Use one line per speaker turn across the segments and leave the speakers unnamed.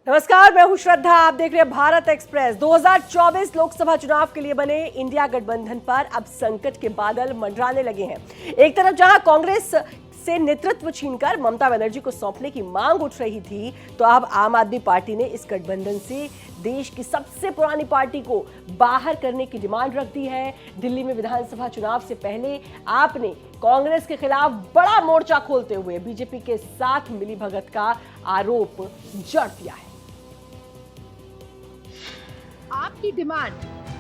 नमस्कार, मैं हूं श्रद्धा। आप देख रहे हैं भारत एक्सप्रेस। 2024 लोकसभा चुनाव के लिए बने इंडिया गठबंधन पर अब संकट के बादल मंडराने लगे हैं। एक तरफ जहां कांग्रेस से नेतृत्व छीनकर ममता बनर्जी को सौंपने की मांग उठ रही थी, तो अब आम आदमी पार्टी ने इस गठबंधन से देश की सबसे पुरानी पार्टी को बाहर करने की डिमांड रख दी है। दिल्ली में विधानसभा चुनाव से पहले आपने कांग्रेस के खिलाफ बड़ा मोर्चा खोलते हुए बीजेपी के साथ मिलीभगत का आरोप जड़ दिया है।
आपकी डिमांड,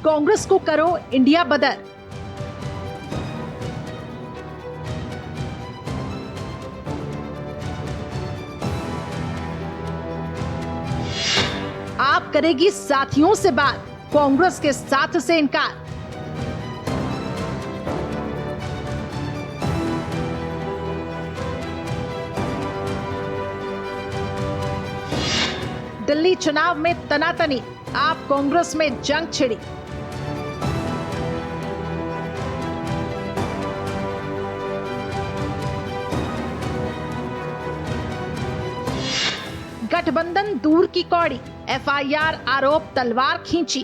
कांग्रेस को करो इंडिया बदर। आप करेगी साथियों से बात, कांग्रेस के साथ से इनकार। दिल्ली चुनाव में तनातनी, आप कांग्रेस में जंग छिड़ी। गठबंधन दूर की कौड़ी, एफआईआर आरोप तलवार खींची।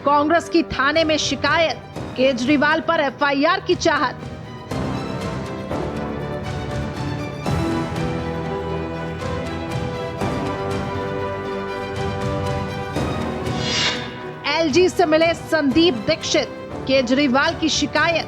कांग्रेस की थाने में शिकायत, केजरीवाल पर एफआईआर की चाहत। एलजी से मिले संदीप दीक्षित, केजरीवाल की शिकायत।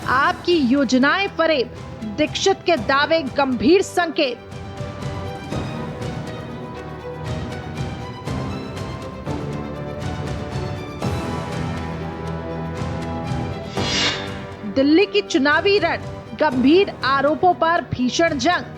आपकी योजनाएं फरेब, दीक्षित के दावे गंभीर संकेत। दिल्ली की चुनावी रण, गंभीर आरोपों पर भीषण जंग।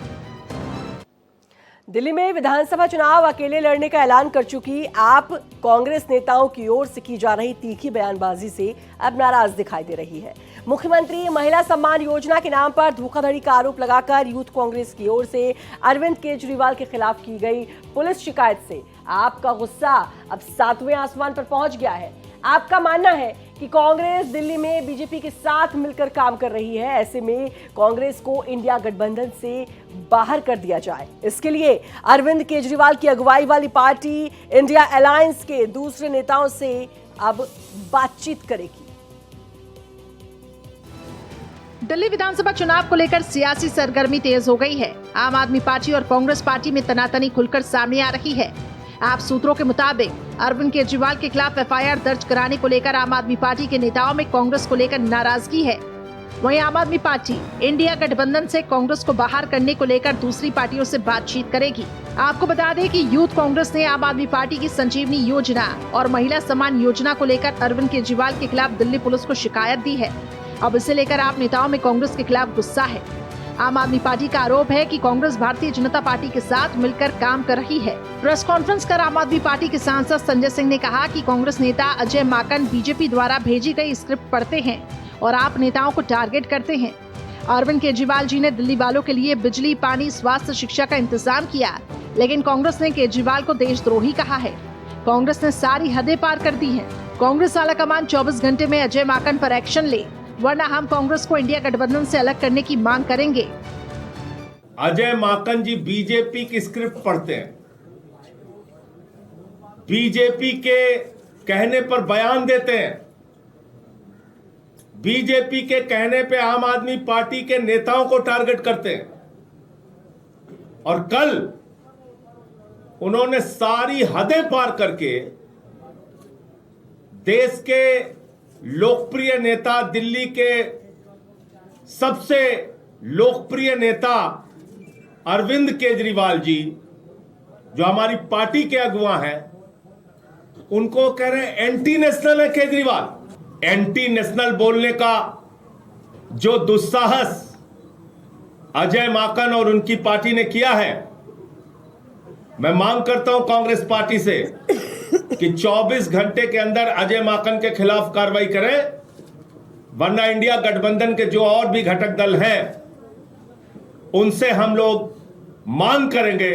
दिल्ली में विधानसभा चुनाव अकेले लड़ने का ऐलान कर चुकी आप कांग्रेस नेताओं की ओर से की जा रही तीखी बयानबाजी से अब नाराज दिखाई दे रही है। मुख्यमंत्री महिला सम्मान योजना के नाम पर धोखाधड़ी का आरोप लगाकर यूथ कांग्रेस की ओर से अरविंद केजरीवाल के खिलाफ की गई पुलिस शिकायत से आपका गुस्सा अब 7वें आसमान पर पहुंच गया है। आपका मानना है कि कांग्रेस दिल्ली में बीजेपी के साथ मिलकर काम कर रही है। ऐसे में कांग्रेस को इंडिया गठबंधन से बाहर कर दिया जाए। इसके लिए अरविंद केजरीवाल की अगुवाई वाली पार्टी इंडिया अलायंस के दूसरे नेताओं से अब बातचीत करेगी।
दिल्ली विधानसभा चुनाव को लेकर सियासी सरगर्मी तेज हो गई है। आम आदमी पार्टी और कांग्रेस पार्टी में तनातनी खुलकर सामने आ रही है। आप सूत्रों के मुताबिक अरविंद केजरीवाल के खिलाफ एफआईआर दर्ज कराने को लेकर आम आदमी पार्टी के नेताओं में कांग्रेस को लेकर नाराजगी है। वहीं आम आदमी पार्टी इंडिया गठबंधन से कांग्रेस को बाहर करने को लेकर दूसरी पार्टियों से बातचीत करेगी। आपको बता दें कि यूथ कांग्रेस ने आम आदमी पार्टी की संजीवनी योजना और महिला सम्मान योजना को लेकर अरविंद केजरीवाल के खिलाफ दिल्ली पुलिस को शिकायत दी है। अब इसे लेकर आप नेताओं में कांग्रेस के खिलाफ गुस्सा है। आम आदमी पार्टी का आरोप है कि कांग्रेस भारतीय जनता पार्टी के साथ मिलकर काम कर रही है। प्रेस कॉन्फ्रेंस कर आम आदमी पार्टी के सांसद संजय सिंह ने कहा कि कांग्रेस नेता अजय माकन बीजेपी द्वारा भेजी गई स्क्रिप्ट पढ़ते हैं और आप नेताओं को टारगेट करते हैं। अरविंद केजरीवाल जी ने दिल्ली वालों के लिए बिजली, पानी, स्वास्थ्य, शिक्षा का इंतजाम किया, लेकिन कांग्रेस ने केजरीवाल को देशद्रोही कहा है। कांग्रेस ने सारी हदें पार कर दी है। कांग्रेस आलाकमान 24 घंटे में अजय माकन पर एक्शन ले, वरना हम कांग्रेस को इंडिया गठबंधन से अलग करने की मांग करेंगे।
अजय माकन जी बीजेपी की स्क्रिप्ट पढ़ते हैं, बीजेपी के कहने पर बयान देते हैं, बीजेपी के कहने पे आम आदमी पार्टी के नेताओं को टारगेट करते हैं। और कल उन्होंने सारी हदें पार करके देश के लोकप्रिय नेता, दिल्ली के सबसे लोकप्रिय नेता अरविंद केजरीवाल जी, जो हमारी पार्टी के अगुवा हैं, उनको कह रहे हैं एंटी नेशनल है केजरीवाल। एंटी नेशनल बोलने का जो दुस्साहस अजय माकन और उनकी पार्टी ने किया है, मैं मांग करता हूं कांग्रेस पार्टी से कि 24 घंटे के अंदर अजय माकन के खिलाफ कार्रवाई करें, वरना इंडिया गठबंधन के जो और भी घटक दल हैं उनसे हम लोग मांग करेंगे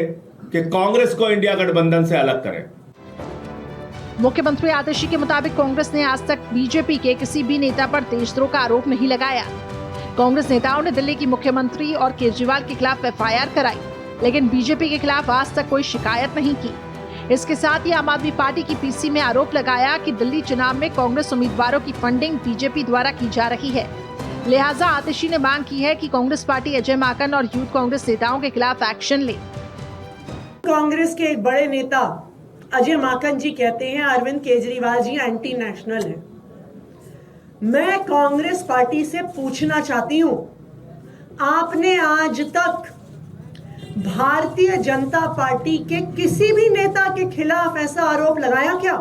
कि कांग्रेस को इंडिया गठबंधन से अलग करें।
मुख्यमंत्री आतिशी के मुताबिक कांग्रेस ने आज तक बीजेपी के किसी भी नेता पर देशद्रोह का आरोप नहीं लगाया। कांग्रेस नेताओं ने दिल्ली की मुख्यमंत्री और केजरीवाल के खिलाफ एफआईआर कराई, लेकिन बीजेपी के खिलाफ आज तक कोई शिकायत नहीं की। इसके साथ ही आम आदमी पार्टी की पीसी में आरोप लगाया कि दिल्ली चुनाव में कांग्रेस उम्मीदवारों की फंडिंग बीजेपी द्वारा की जा रही है। लिहाजा आतिशी ने मांग की है कि कांग्रेस पार्टी अजय माकन और यूथ कांग्रेस नेताओं के खिलाफ एक्शन ले।
कांग्रेस के एक बड़े नेता अजय माकन जी कहते हैं अरविंद केजरीवाल जी एंटी नेशनल है। मैं कांग्रेस पार्टी से पूछना चाहती हूं, आपने आज तक भारतीय जनता पार्टी के किसी भी नेता के खिलाफ ऐसा आरोप लगाया क्या?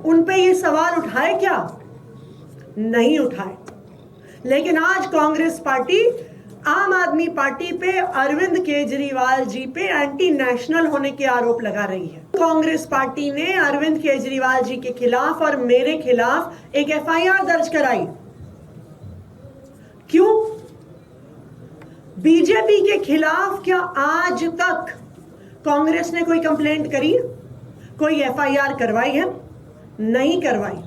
उन पे ये सवाल उठाए क्या? नहीं उठाए। लेकिन आज कांग्रेस पार्टी आम आदमी पार्टी पे अरविंद केजरीवाल जी पे एंटी नेशनल होने के आरोप लगा रही है। कांग्रेस पार्टी ने अरविंद केजरीवाल जी के खिलाफ और मेरे खिलाफ एक एफआईआर दर्ज कराई। क्यों? बीजेपी के खिलाफ क्या आज तक कांग्रेस ने कोई कंप्लेंट करी, कोई एफआईआर करवाई है? नहीं करवाई।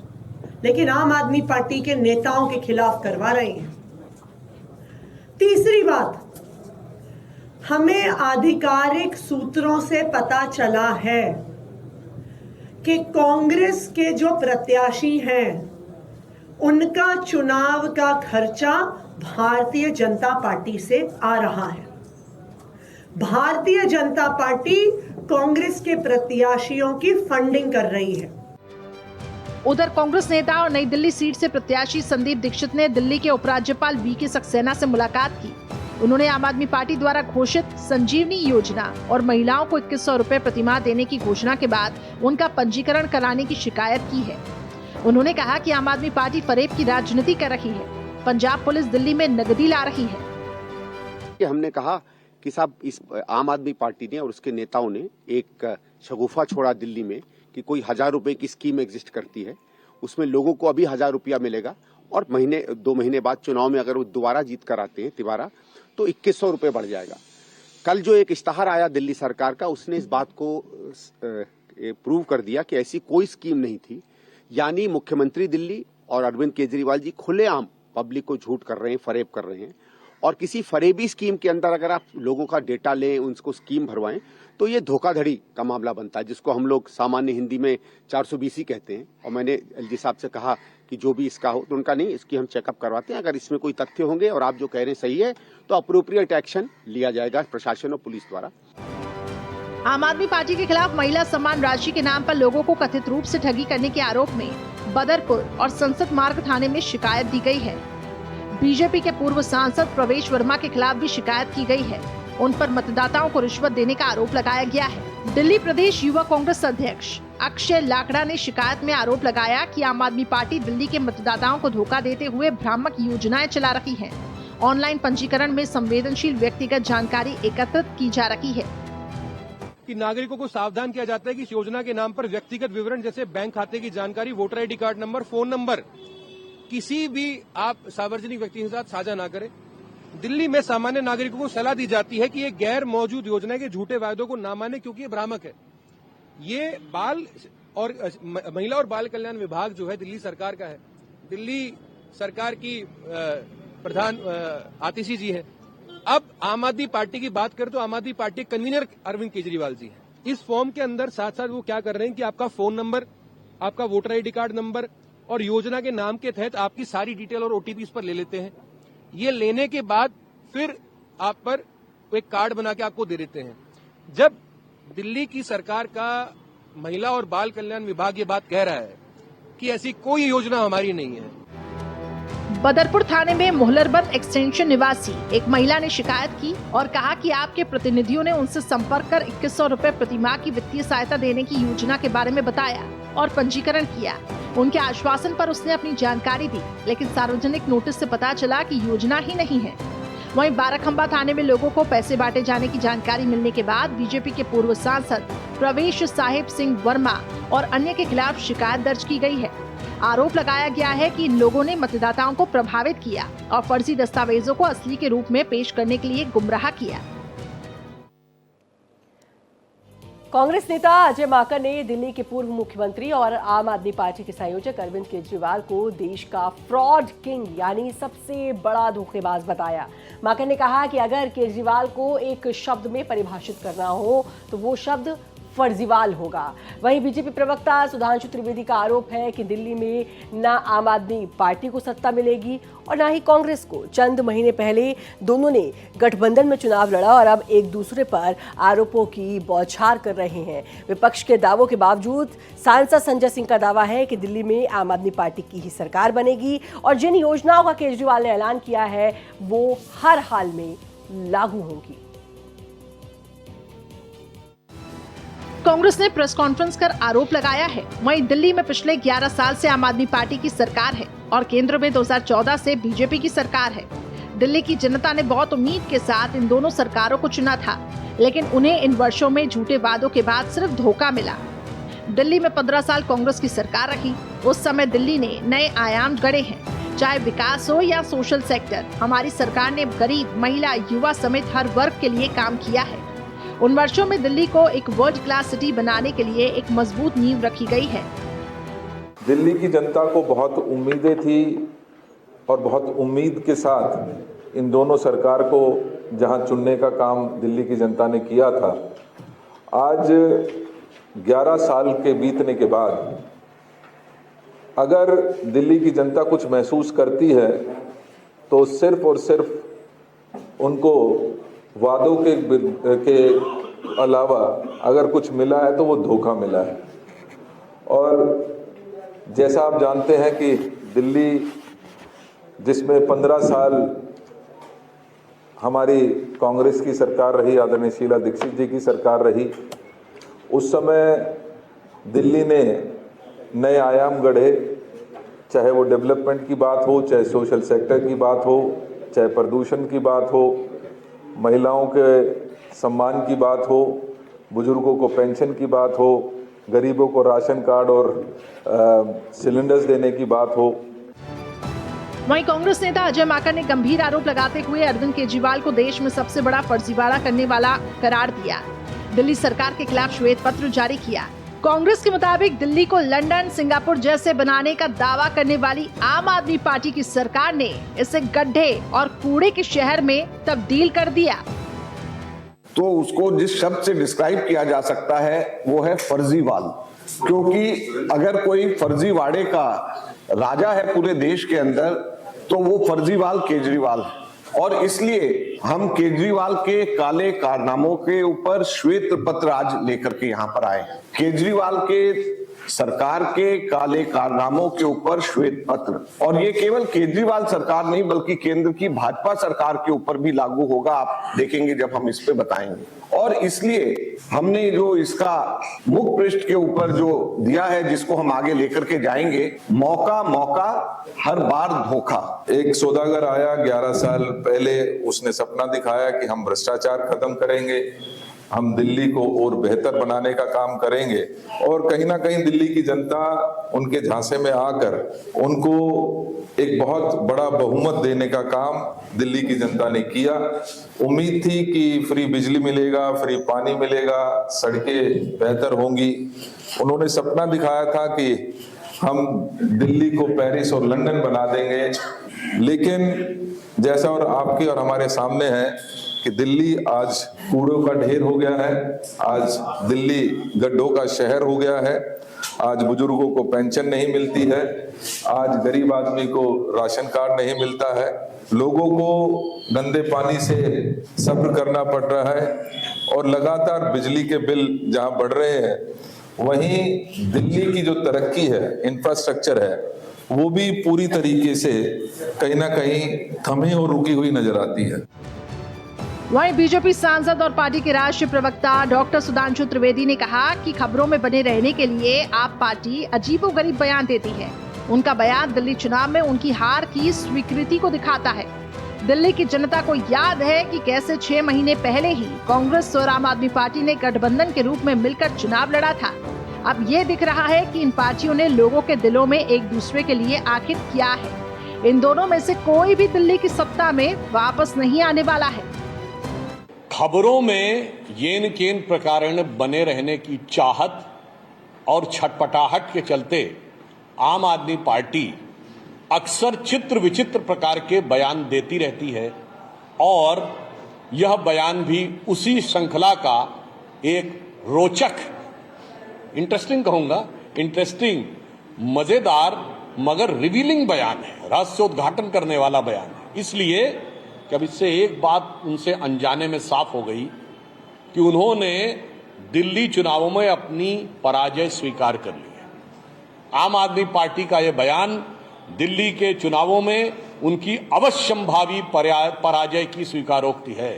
लेकिन आम आदमी पार्टी के नेताओं के खिलाफ करवा रहे हैं। तीसरी बात, हमें आधिकारिक सूत्रों से पता चला है कि कांग्रेस के जो प्रत्याशी हैं उनका चुनाव का खर्चा भारतीय जनता पार्टी से आ रहा है। भारतीय जनता पार्टी कांग्रेस के प्रत्याशियों की फंडिंग कर रही है।
उधर कांग्रेस नेता और नई दिल्ली सीट से प्रत्याशी संदीप दीक्षित ने दिल्ली के उपराज्यपाल वीके सक्सेना से मुलाकात की। उन्होंने आम आदमी पार्टी द्वारा घोषित संजीवनी योजना और महिलाओं को 2100 रुपए प्रतिमाह देने की घोषणा के बाद उनका पंजीकरण कराने की शिकायत की है। उन्होंने कहा कि आम आदमी पार्टी फरेब की राजनीति कर रही है। पंजाब पुलिस दिल्ली में नकदी ला रही है।
कि हमने कहा कि साहब इस आम आदमी पार्टी ने और उसके नेताओं ने एक शगुफा छोड़ा दिल्ली में कि कोई 1000 रुपए की स्कीम एग्जिस्ट करती है, उसमें लोगों को अभी 1000 रुपया मिलेगा और 2 महीने बाद चुनाव में अगर वो दोबारा जीत कर आते हैं तिबारा तो 2100 रुपए बढ़ जाएगा। कल जो एक इश्तहार आया दिल्ली सरकार का, उसने इस बात को प्रूव कर दिया कि ऐसी कोई स्कीम नहीं थी। यानी मुख्यमंत्री दिल्ली और अरविंद केजरीवाल जी खुलेआम पब्लिक को झूठ कर रहे हैं, फरेब कर रहे हैं। और किसी फरेबी स्कीम के अंदर अगर आप लोगों का डेटा लें, उनको स्कीम भरवाएं, तो ये धोखाधड़ी का मामला बनता है, जिसको हम लोग सामान्य हिंदी में 420 कहते हैं। और मैंने एलजी साहब से कहा कि जो भी इसका हो, तो उनका नहीं, इसकी हम चेकअप करवाते हैं। अगर इसमें कोई तथ्य होंगे और आप जो कह रहे हैं सही है तो अप्रोप्रिएट एक्शन लिया जाएगा प्रशासन और पुलिस द्वारा।
आम आदमी पार्टी के खिलाफ महिला सम्मान राशि के नाम पर लोगों को कथित रूप से ठगी करने के आरोप में बदरपुर और संसद मार्ग थाने में शिकायत दी गई है। बीजेपी के पूर्व सांसद प्रवेश वर्मा के खिलाफ भी शिकायत की गई है। उन पर मतदाताओं को रिश्वत देने का आरोप लगाया गया है। दिल्ली प्रदेश युवा कांग्रेस अध्यक्ष अक्षय लाकड़ा ने शिकायत में आरोप लगाया कि आम आदमी पार्टी दिल्ली के मतदाताओं को धोखा देते हुए भ्रामक योजनाएं चला रही है। ऑनलाइन पंजीकरण में संवेदनशील व्यक्तिगत जानकारी एकत्रित की जा रही है
कि नागरिकों को सावधान किया जाता है कि इस योजना के नाम पर व्यक्तिगत विवरण जैसे बैंक खाते की जानकारी, voter ID card number, phone number किसी भी आप सार्वजनिक व्यक्ति के साथ साझा ना करें। दिल्ली में सामान्य नागरिकों को सलाह दी जाती है कि ये गैर मौजूद योजना के झूठे वायदों को ना माने, क्योंकि ये भ्रामक है। ये बाल और महिला और बाल कल्याण विभाग जो है दिल्ली सरकार का है, दिल्ली सरकार की प्रधान आतिशी जी है। अब आम आदमी पार्टी की बात करें तो आम आदमी पार्टी कन्वीनर अरविंद केजरीवाल जी है। इस फॉर्म के अंदर साथ साथ वो क्या कर रहे हैं कि आपका फोन नंबर, आपका वोटर आईडी कार्ड नंबर और योजना के नाम के तहत आपकी सारी डिटेल और ओटीपी इस पर ले लेते हैं। ये लेने के बाद फिर आप पर एक कार्ड बना के आपको दे देते हैं। जब दिल्ली की सरकार का महिला और बाल कल्याण विभाग ये बात कह रहा है कि ऐसी कोई योजना हमारी नहीं है।
बदरपुर थाने में मोहलरबंद एक्सटेंशन निवासी एक महिला ने शिकायत की और कहा कि आपके प्रतिनिधियों ने उनसे संपर्क कर 2100 रुपए प्रतिमाह की वित्तीय सहायता देने की योजना के बारे में बताया और पंजीकरण किया। उनके आश्वासन पर उसने अपनी जानकारी दी, लेकिन सार्वजनिक नोटिस से पता चला कि योजना ही नहीं है। वहीं बाराखंबा थाने में लोगों को पैसे बांटे जाने की जानकारी मिलने के बाद बीजेपी के पूर्व सांसद प्रवेश साहिब सिंह वर्मा और अन्य के खिलाफ शिकायत दर्ज की गई है। आरोप लगाया गया है कि इन लोगों ने मतदाताओं को प्रभावित किया और फर्जी दस्तावेजों को असली के रूप में पेश करने के लिए गुमराह किया।
कांग्रेस नेता अजय माकन ने दिल्ली के पूर्व मुख्यमंत्री और आम आदमी पार्टी के संयोजक अरविंद केजरीवाल को देश का फ्रॉड किंग यानी सबसे बड़ा धोखेबाज बताया। माकन ने कहा कि अगर केजरीवाल को एक शब्द में परिभाषित करना हो तो वो शब्द फर्जीवाल होगा। वहीं बीजेपी प्रवक्ता सुधांशु त्रिवेदी का आरोप है कि दिल्ली में न आम आदमी पार्टी को सत्ता मिलेगी और न ही कांग्रेस को। चंद महीने पहले दोनों ने गठबंधन में चुनाव लड़ा और अब एक दूसरे पर आरोपों की बौछार कर रहे हैं। विपक्ष के दावों के बावजूद सांसद संजय सिंह का दावा है कि दिल्ली में आम आदमी पार्टी की ही सरकार बनेगी और जिन योजनाओं का केजरीवाल ने ऐलान किया है वो हर हाल में लागू होंगी।
कांग्रेस ने प्रेस कॉन्फ्रेंस कर आरोप लगाया है। वहीं दिल्ली में पिछले 11 साल से आम आदमी पार्टी की सरकार है और केंद्र में 2014 से बीजेपी की सरकार है। दिल्ली की जनता ने बहुत उम्मीद के साथ इन दोनों सरकारों को चुना था, लेकिन उन्हें इन वर्षों में झूठे वादों के बाद सिर्फ धोखा मिला। दिल्ली में 15 साल कांग्रेस की सरकार रही। उस समय दिल्ली ने नए आयाम गढ़े हैं, चाहे विकास हो या सोशल सेक्टर। हमारी सरकार ने गरीब, महिला, युवा समेत हर वर्ग के लिए काम किया है। उन वर्षों में दिल्ली को एक वर्ल्ड क्लास सिटी बनाने के लिए एक मजबूत नींव रखी गई है।
दिल्ली की जनता को बहुत उम्मीदें थी और बहुत उम्मीद के साथ इन दोनों सरकार को जहां चुनने का काम दिल्ली की जनता ने किया था, आज 11 साल के बीतने के बाद अगर दिल्ली की जनता कुछ महसूस करती है तो सिर्फ और सिर्फ उनको वादों के अलावा अगर कुछ मिला है तो वो धोखा मिला है। और जैसा आप जानते हैं कि दिल्ली जिसमें 15 साल हमारी कांग्रेस की सरकार रही, आदरणीय शीला दीक्षित जी की सरकार रही, उस समय दिल्ली ने नए आयाम गढ़े, चाहे वो डेवलपमेंट की बात हो, चाहे सोशल सेक्टर की बात हो, चाहे प्रदूषण की बात हो, महिलाओं के सम्मान की बात हो, बुजुर्गों को पेंशन की बात हो, गरीबों को राशन कार्ड और सिलेंडर्स देने की बात हो।
वहीं कांग्रेस नेता अजय माकन ने गंभीर आरोप लगाते हुए अरविंद केजरीवाल को देश में सबसे बड़ा फर्जीवाड़ा करने वाला करार दिया। दिल्ली सरकार के खिलाफ श्वेत पत्र जारी किया। कांग्रेस के मुताबिक दिल्ली को लंदन, सिंगापुर जैसे बनाने का दावा करने वाली आम आदमी पार्टी की सरकार ने इसे गड्ढे और कूड़े के शहर में तब्दील कर दिया।
तो उसको जिस शब्द से डिस्क्राइब किया जा सकता है वो है फर्जीवाल, क्योंकि अगर कोई फर्जीवाड़े का राजा है पूरे देश के अंदर तो वो फर्जीवाल केजरीवाल है। और इसलिए हम केजरीवाल के काले कारनामों के ऊपर श्वेत पत्र आज लेकर के यहाँ पर आए। केजरीवाल के सरकार के काले कारनामों के ऊपर श्वेत पत्र, और ये केवल केजरीवाल सरकार नहीं बल्कि केंद्र की भाजपा सरकार के ऊपर भी लागू होगा, आप देखेंगे जब हम इस पे बताएंगे। और इसलिए हमने जो इसका मुख पृष्ठ के ऊपर जो दिया है, जिसको हम आगे लेकर के जाएंगे, मौका मौका हर बार धोखा।
एक सौदागर आया 11 साल पहले, उसने सपना दिखाया कि हम भ्रष्टाचार खत्म करेंगे, हम दिल्ली को और बेहतर बनाने का काम करेंगे, और कहीं ना कहीं दिल्ली की जनता उनके झांसे में आकर उनको एक बहुत बड़ा बहुमत देने का काम दिल्ली की जनता ने किया। उम्मीद थी कि फ्री बिजली मिलेगा, फ्री पानी मिलेगा, सड़कें बेहतर होंगी। उन्होंने सपना दिखाया था कि हम दिल्ली को पेरिस और लंदन बना देंगे, लेकिन जैसा और आपके और हमारे सामने है कि दिल्ली आज कूड़ों का ढेर हो गया है, आज दिल्ली गड्ढों का शहर हो गया है, आज बुजुर्गों को पेंशन नहीं मिलती है, आज गरीब आदमी को राशन कार्ड नहीं मिलता है, लोगों को गंदे पानी से सब्र करना पड़ रहा है, और लगातार बिजली के बिल जहां बढ़ रहे हैं, वहीं दिल्ली की जो तरक्की है, इंफ्रास्ट्रक्चर है, वो भी पूरी तरीके से कहीं ना कहीं थमी और रुकी हुई नजर आती है।
वहीं बीजेपी सांसद और पार्टी के राष्ट्रीय प्रवक्ता डॉक्टर सुधांशु त्रिवेदी ने कहा कि खबरों में बने रहने के लिए आप पार्टी अजीबोगरीब बयान देती है। उनका बयान दिल्ली चुनाव में उनकी हार की स्वीकृति को दिखाता है। दिल्ली की जनता को याद है कि कैसे 6 महीने पहले ही कांग्रेस और आम आदमी पार्टी ने गठबंधन के रूप में मिलकर चुनाव लड़ा था। अब ये दिख रहा है कि इन पार्टियों ने लोगों के दिलों में एक दूसरे के लिए आखिर क्या है। इन दोनों में से कोई भी दिल्ली की सत्ता में वापस नहीं आने वाला है।
खबरों में येन केन प्रकरण बने रहने की चाहत और छटपटाहट के चलते आम आदमी पार्टी अक्सर चित्र विचित्र प्रकार के बयान देती रहती है और यह बयान भी उसी श्रृंखला का एक रोचक, इंटरेस्टिंग कहूंगा, इंटरेस्टिंग, मजेदार मगर रिवीलिंग बयान है, रहस्योद्घाटन करने वाला बयान है। इसलिए कि अब इससे एक बात उनसे अनजाने में साफ हो गई कि उन्होंने दिल्ली चुनावों में अपनी पराजय स्वीकार कर ली है। आम आदमी पार्टी का यह बयान दिल्ली के चुनावों में उनकी अवश्यंभावी पराजय की स्वीकारोक्ति है।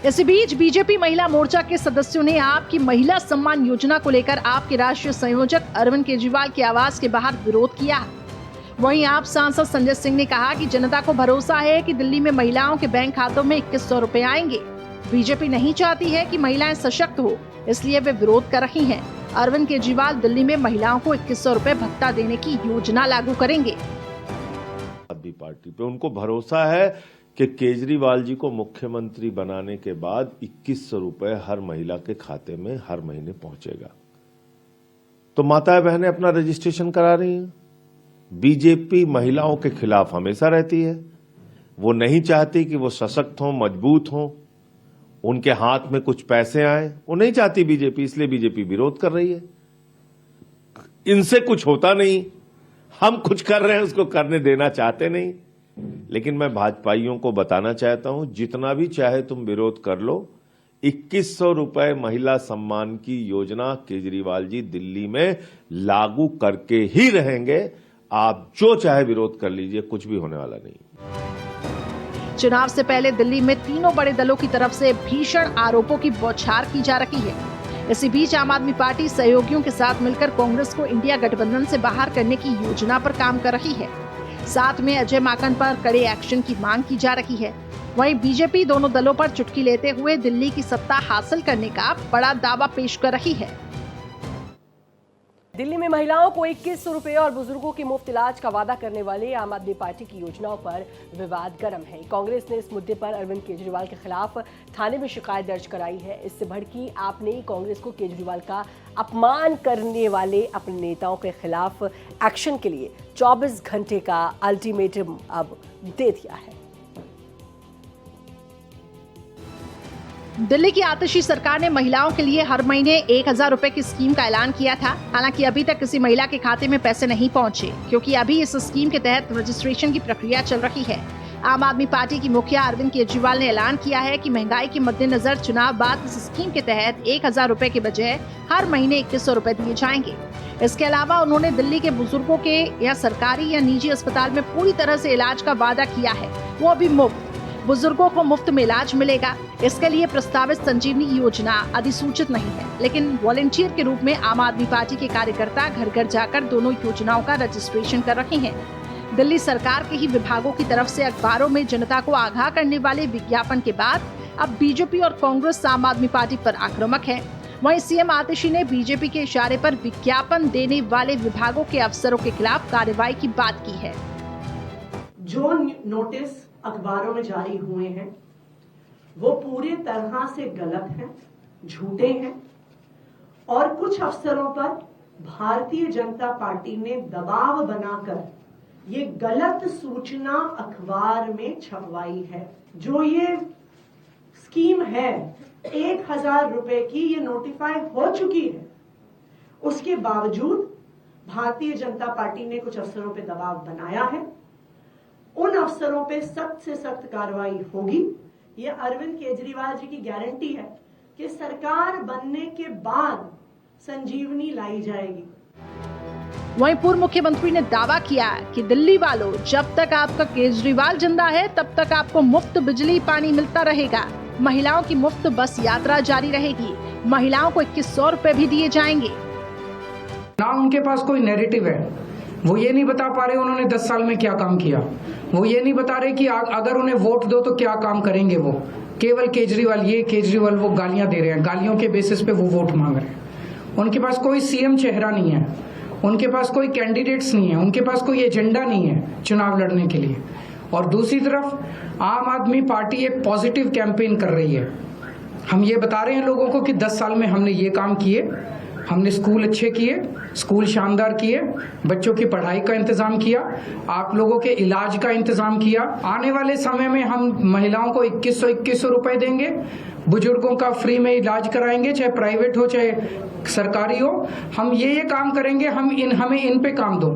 इसी बीच बीजेपी महिला मोर्चा के सदस्यों ने आपकी महिला सम्मान योजना को लेकर आपके राष्ट्रीय संयोजक अरविंद केजरीवाल के आवास के बाहर विरोध किया। वहीं आप सांसद संजय सिंह ने कहा कि जनता को भरोसा है कि दिल्ली में महिलाओं के बैंक खातों में 2100 रुपए आएंगे। बीजेपी नहीं चाहती है कि महिलाएं सशक्त हो, इसलिए वे विरोध कर रही हैं। अरविंद केजरीवाल दिल्ली में महिलाओं को 2100 रुपए भत्ता देने की योजना लागू करेंगे।
आदमी पार्टी पे उनको भरोसा है कि केजरीवाल जी को मुख्यमंत्री बनाने के बाद 2100 रुपए हर महिला के खाते में हर महीने पहुंचेगा। तो माताएं बहनें अपना रजिस्ट्रेशन करा रही हैं। बीजेपी महिलाओं के खिलाफ हमेशा रहती है। वो नहीं चाहती कि वो सशक्त हों, मजबूत हों, उनके हाथ में कुछ पैसे आए, वो नहीं चाहती बीजेपी, इसलिए बीजेपी विरोध कर रही है। इनसे कुछ होता नहीं, हम कुछ कर रहे हैं उसको करने देना चाहते नहीं। लेकिन मैं भाजपाइयों को बताना चाहता हूं, जितना भी चाहे तुम विरोध कर लो, 2100 रुपए महिला सम्मान की योजना केजरीवाल जी दिल्ली में लागू करके ही रहेंगे। आप जो चाहे विरोध कर लीजिए, कुछ भी होने वाला नहीं।
चुनाव से पहले दिल्ली में तीनों बड़े दलों की तरफ से भीषण आरोपों की बौछार की जा रही है। इसी बीच आम आदमी पार्टी सहयोगियों के साथ मिलकर कांग्रेस को इंडिया गठबंधन से बाहर करने की योजना पर काम कर रही है। साथ में अजय माकन पर कड़े एक्शन की मांग की जा रही है। वहीं बीजेपी दोनों दलों पर चुटकी लेते हुए दिल्ली की सत्ता हासिल करने का बड़ा दावा पेश कर रही है।
दिल्ली में महिलाओं को 2100 रुपए और बुजुर्गों की मुफ्त इलाज का वादा करने वाले आम आदमी पार्टी की योजनाओं पर विवाद गर्म है। कांग्रेस ने इस मुद्दे पर अरविंद केजरीवाल के खिलाफ थाने में शिकायत दर्ज कराई है। इससे भड़की आप ने कांग्रेस को केजरीवाल का अपमान करने वाले अपने नेताओं के खिलाफ एक्शन के लिए 24 घंटे का अल्टीमेटम अब दे दिया है।
दिल्ली की आतिशी सरकार ने महिलाओं के लिए हर महीने 1000 रुपए की स्कीम का ऐलान किया था। हालांकि अभी तक किसी महिला के खाते में पैसे नहीं पहुंचे, क्योंकि अभी इस स्कीम के तहत रजिस्ट्रेशन की प्रक्रिया चल रही है। आम आदमी पार्टी की मुखिया अरविंद केजरीवाल ने ऐलान किया है कि महंगाई के मद्देनजर चुनाव बाद इस स्कीम के तहत 1000 रुपए के बजाय हर महीने 2100 रुपए दिए जाएंगे। इसके अलावा उन्होंने दिल्ली के बुजुर्गों के या सरकारी या निजी अस्पताल में पूरी तरह से इलाज का वादा किया है, वो अभी मुफ्त। बुजुर्गों को मुफ्त में इलाज मिलेगा। इसके लिए प्रस्तावित संजीवनी योजना अधिसूचित नहीं है, लेकिन वॉलंटियर के रूप में आम आदमी पार्टी के कार्यकर्ता घर घर जाकर दोनों योजनाओं का रजिस्ट्रेशन कर रहे हैं। दिल्ली सरकार के ही विभागों की तरफ से अखबारों में जनता को आगाह करने वाले विज्ञापन के बाद अब बीजेपी और कांग्रेस आम आदमी पार्टी पर आक्रामक है। वहीं सीएम आतिशी ने बीजेपी के इशारे पर विज्ञापन देने वाले विभागों के अफसरों के खिलाफ कार्रवाई की बात की है।
जो नोटिस अखबारों में जारी हुए हैं वो पूरे तरह से गलत हैं, झूठे हैं और कुछ अफसरों पर भारतीय जनता पार्टी ने दबाव बनाकर ये गलत सूचना अखबार में छपवाई है। जो ये स्कीम है 1000 रुपए की, ये नोटिफाई हो चुकी है। उसके बावजूद भारतीय जनता पार्टी ने कुछ अफसरों पे दबाव बनाया है। उन अफसरों पे सख्त से सख्त कार्रवाई होगी। ये अरविंद केजरीवाल जी की गारंटी है कि सरकार बनने के बाद संजीवनी लाई जाएगी।
वहीं पूर्व मुख्यमंत्री ने दावा किया कि दिल्ली वालों, जब तक आपका केजरीवाल जिंदा है तब तक आपको मुफ्त बिजली पानी मिलता रहेगा। महिलाओं की मुफ्त बस यात्रा जारी रहेगी। महिलाओं को 2100 रुपए भी दिए जाएंगे।
ना उनके पास कोई नैरेटिव है, वो ये नहीं बता पा रहे उन्होंने 10 साल में क्या काम किया। वो ये नहीं बता रहे कि अगर उन्हें वोट दो तो क्या काम करेंगे। वो केवल केजरीवाल ये केजरीवाल वो गालियां दे रहे हैं, गालियों के बेसिस पे वो वोट मांग रहे हैं। उनके पास कोई सीएम चेहरा नहीं है, उनके पास कोई कैंडिडेट्स नहीं है, उनके पास कोई एजेंडा नहीं है चुनाव लड़ने के लिए। और दूसरी तरफ आम आदमी पार्टी एक पॉजिटिव कैंपेन कर रही है। हम ये बता रहे हैं लोगों को कि 10 साल में हमने ये काम किए, हमने स्कूल अच्छे किए, स्कूल शानदार किए, बच्चों की पढ़ाई का इंतजाम किया, आप लोगों के इलाज का इंतजाम किया। आने वाले समय में हम महिलाओं को 2100 रुपए देंगे, बुजुर्गों का फ्री में इलाज कराएंगे, चाहे प्राइवेट हो चाहे सरकारी हो। हम ये काम करेंगे, हमें इन पे काम दो।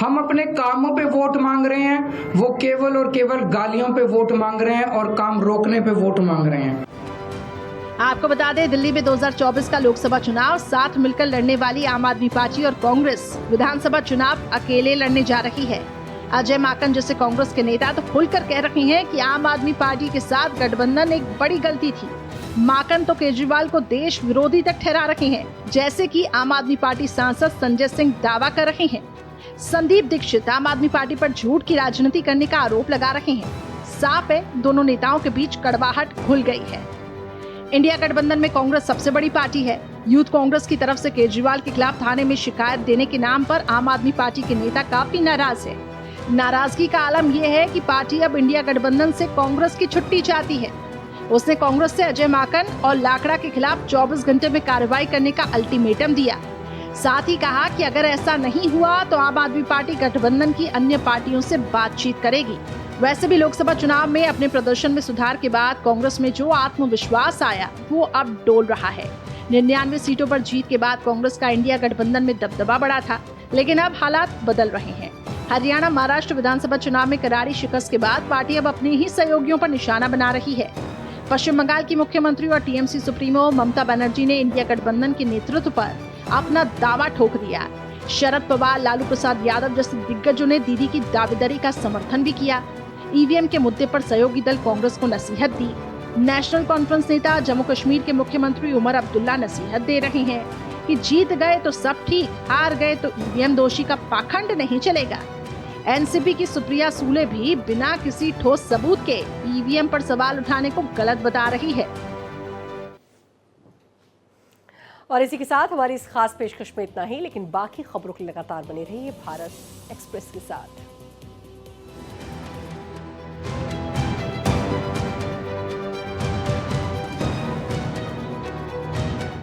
हम अपने कामों पे वोट मांग रहे हैं, वो केवल और केवल गालियों पे वोट मांग रहे हैं और काम रोकने पे वोट मांग रहे हैं।
आपको बता दें, दिल्ली में 2024 का लोकसभा चुनाव साथ मिलकर लड़ने वाली आम आदमी पार्टी और कांग्रेस विधानसभा चुनाव अकेले लड़ने जा रही है। अजय माकन जैसे कांग्रेस के नेता तो खुलकर कह रहे हैं कि आम आदमी पार्टी के साथ गठबंधन एक बड़ी गलती थी। माकन तो केजरीवाल को देश विरोधी तक ठहरा रहे हैं, जैसे कि आम आदमी पार्टी सांसद संजय सिंह दावा कर रहे हैं। संदीप दीक्षित आम आदमी पार्टी पर झूठ की राजनीति करने का आरोप लगा रहे हैं। साफ है, दोनों नेताओं के बीच कड़वाहट घुल गई है। इंडिया गठबंधन में कांग्रेस सबसे बड़ी पार्टी है। यूथ कांग्रेस की तरफ से केजरीवाल के खिलाफ थाने में शिकायत देने के नाम पर आम आदमी पार्टी के नेता काफी नाराज है। नाराजगी का आलम यह है कि पार्टी अब इंडिया गठबंधन से कांग्रेस की छुट्टी चाहती है। उसने कांग्रेस से अजय माकन और लाकड़ा के खिलाफ 24 घंटे में कार्रवाई करने का अल्टीमेटम दिया। साथ ही कहा कि अगर ऐसा नहीं हुआ तो आम आदमी पार्टी गठबंधन की अन्य पार्टियों से बातचीत करेगी। वैसे भी लोकसभा चुनाव में अपने प्रदर्शन में सुधार के बाद कांग्रेस में जो आत्मविश्वास आया वो अब डोल रहा है। 99 सीटों पर जीत के बाद कांग्रेस का इंडिया गठबंधन में दबदबा बढ़ा था, लेकिन अब हालात बदल रहे हैं। हरियाणा, महाराष्ट्र विधानसभा चुनाव में करारी शिकस्त के बाद पार्टी अब अपने ही सहयोगियों पर निशाना बना रही है। पश्चिम बंगाल की मुख्यमंत्री और टीएमसी सुप्रीमो ममता बनर्जी ने इंडिया गठबंधन के नेतृत्व पर अपना दावा ठोक दिया। शरद पवार, लालू प्रसाद यादव जैसे दिग्गजों ने दीदी की दावेदारी का समर्थन भी किया। ईवीएम के मुद्दे पर सहयोगी दल कांग्रेस को नसीहत दी। नेशनल कॉन्फ्रेंस नेता जम्मू कश्मीर के मुख्यमंत्री उमर अब्दुल्ला नसीहत दे रहे हैं कि जीत गए तो सब ठीक, हार गए तो ईवीएम दोषी का पाखंड नहीं चलेगा। एनसीपी की सुप्रिया सूले भी बिना किसी ठोस सबूत के ईवीएम पर सवाल उठाने को गलत बता रही है।
और इसी के साथ हमारी इस खास पेशकश में इतना ही, लेकिन बाकी खबरों के लगातार बने रहिए भारत एक्सप्रेस के साथ।